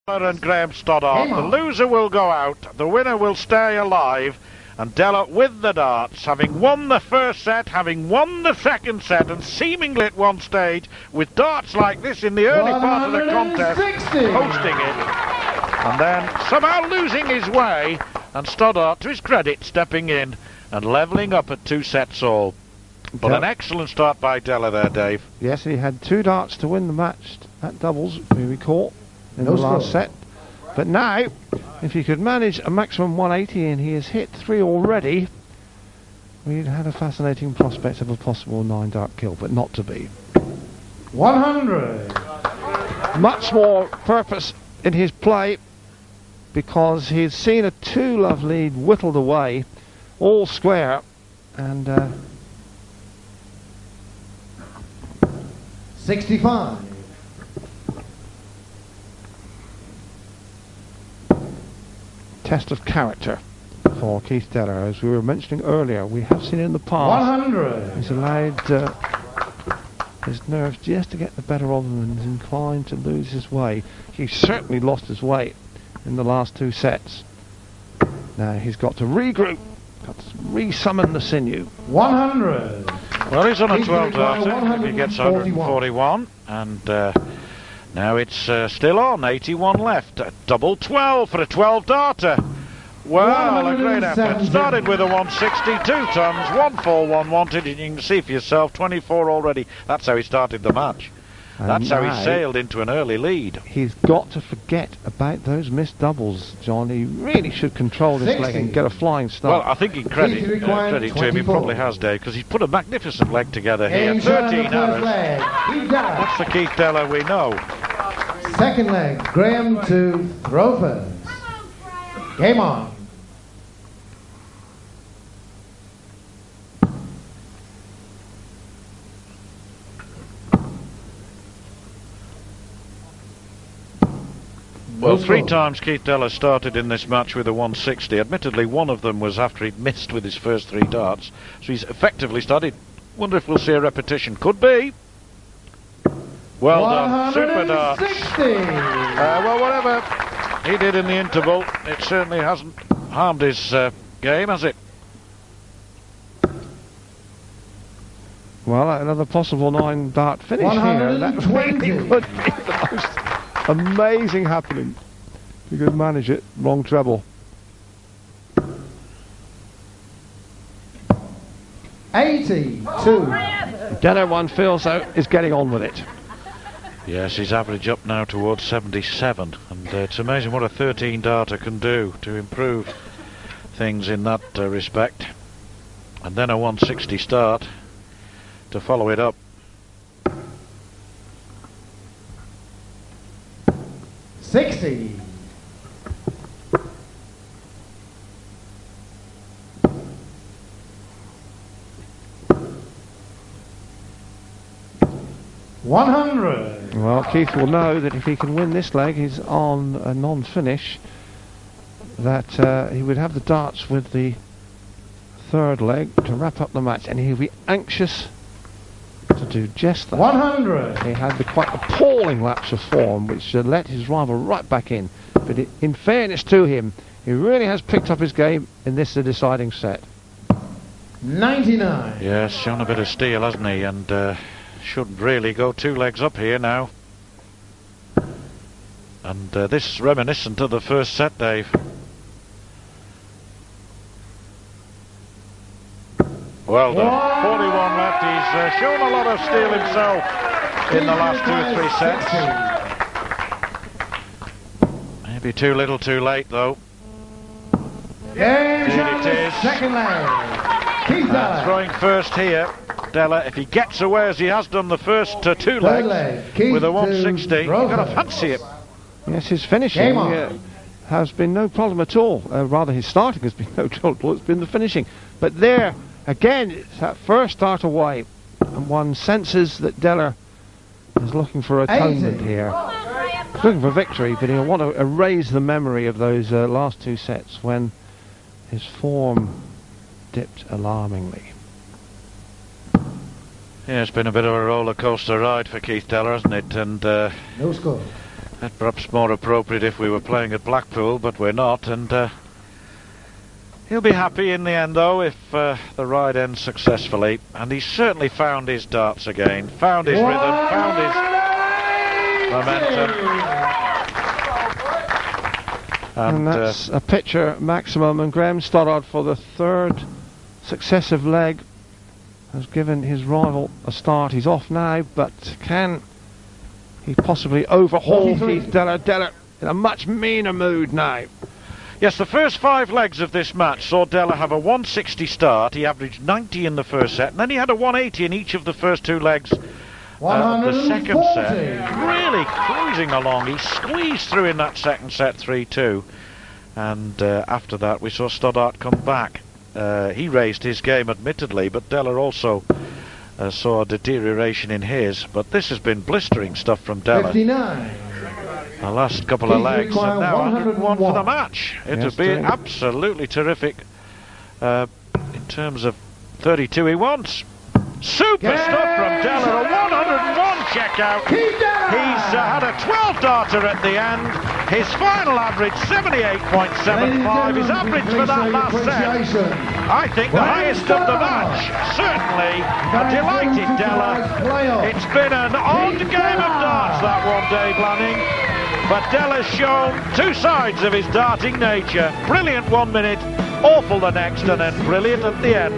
And Graeme Stoddart. The loser will go out, the winner will stay alive, and Della with the darts, having won the first set, having won the second set, and seemingly at one stage, with darts like this in the early part of the contest, hosting it, and then somehow losing his way, and Stoddart, to his credit, stepping in and levelling up at 2 sets all. But an excellent start by Della there, Dave. Yes, he had 2 darts to win the match at doubles, we recall, in the last set. But now, if he could manage a maximum 180, and he has hit 3 already, we'd had a fascinating prospect of a possible 9-dart kill, but not to be. 100. Much more purpose in his play, because he's seen a 2-love lead whittled away, all square, and 65. Test of character for Keith Della, as we were mentioning earlier. We have seen in the past 100. he's allowed his nerves just to get the better of him, and is inclined to lose his way. He certainly lost his way in the last 2 sets. Now he's got to regroup, got to re-summon the sinew. 100. Well, he's on a 12 darter if he gets 141, and now it's still on, 81 left. Double 12 for a 12 darter. Well, a great effort. Started with a 162 tons, 141 wanted, and you can see for yourself, 24 already. That's how he started the match. That's how he sailed into an early lead. He's got to forget about those missed doubles, John. He really should control this leg and get a flying start. Well, I think credit to him, he probably has, Dave, because he's put a magnificent leg together here. 13 errors. That's the Keith Della we know. Second leg, Graeme to throw first. Game on. Well, 3 times Keith Della started in this match with a 160. Admittedly, one of them was after he'd missed with his first 3 darts. So he's effectively started. Wonder if we'll see a repetition. Could be. Well done. Super darts. Well, whatever he did in the interval, it certainly hasn't harmed his game, has it? Well, another possible 9-dart finish here. That really would be the most amazing happening. You could manage it. Wrong treble. 82. Della, one feels though, is getting on with it. Yes, his average up now towards 77, and it's amazing what a 13-darter can do to improve things in that respect. And then a 160 start to follow it up. 60. Well, Keith will know that if he can win this leg, he's on a non-finish, that he would have the darts with the 3rd leg to wrap up the match, and he'll be anxious to do just that. 100. He had the quite appalling lapse of form, which let his rival right back in. But in fairness to him, he really has picked up his game in this deciding set. 99. Yes, shown a bit of steel, hasn't he? And should really go 2 legs up here now. And this is reminiscent of the first set, Dave. Well done. 41 left. He's shown a lot of steel himself in the last 2 or 3 sets. Maybe too little too late, though. Yes, it is. Second leg. Throwing first here. Della, if he gets away as he has done the first 2 legs with a 160, you've got to fancy it. Yes, his finishing has been no problem at all. Rather, his starting has been no trouble. It's been the finishing. But there, again, it's that first start away, and one senses that Della is looking for atonement here. He's looking for victory, but he'll want to erase the memory of those last 2 sets when his form dipped alarmingly. Yeah, it's been a bit of a roller coaster ride for Keith Della, hasn't it? And no score. That's perhaps more appropriate if we were playing at Blackpool, but we're not, and he'll be happy in the end though if the ride ends successfully. And he's certainly found his darts again, found his rhythm, found his momentum. And that's a picture maximum, and Graeme Stoddart, for the third successive leg, has given his rival a start. He's off now, but can he possibly overhaul Keith Deller? Deller in a much meaner mood now. Yes, the first 5 legs of this match saw Deller have a 160 start. He averaged 90 in the first set, and then he had a 180 in each of the first 2 legs of the second set. Really cruising along. He squeezed through in that second set 3-2, and after that we saw Stoddart come back. He raised his game admittedly, but Deller also saw a deterioration in his. But this has been blistering stuff from Deller. 59. The last couple of legs, and now 101 for the match. It would be absolutely terrific in terms of 32 he wants. Super stuff from Deller, a 101 checkout. He's had a 12-darter at the end. His final average, 78.75. His average for that last set, I think the highest of the match. Certainly a delighted Deller. It's been an odd game of darts, that one, Dave Lanning. But Deller's shown 2 sides of his darting nature. Brilliant 1 minute, awful the next, and then brilliant at the end.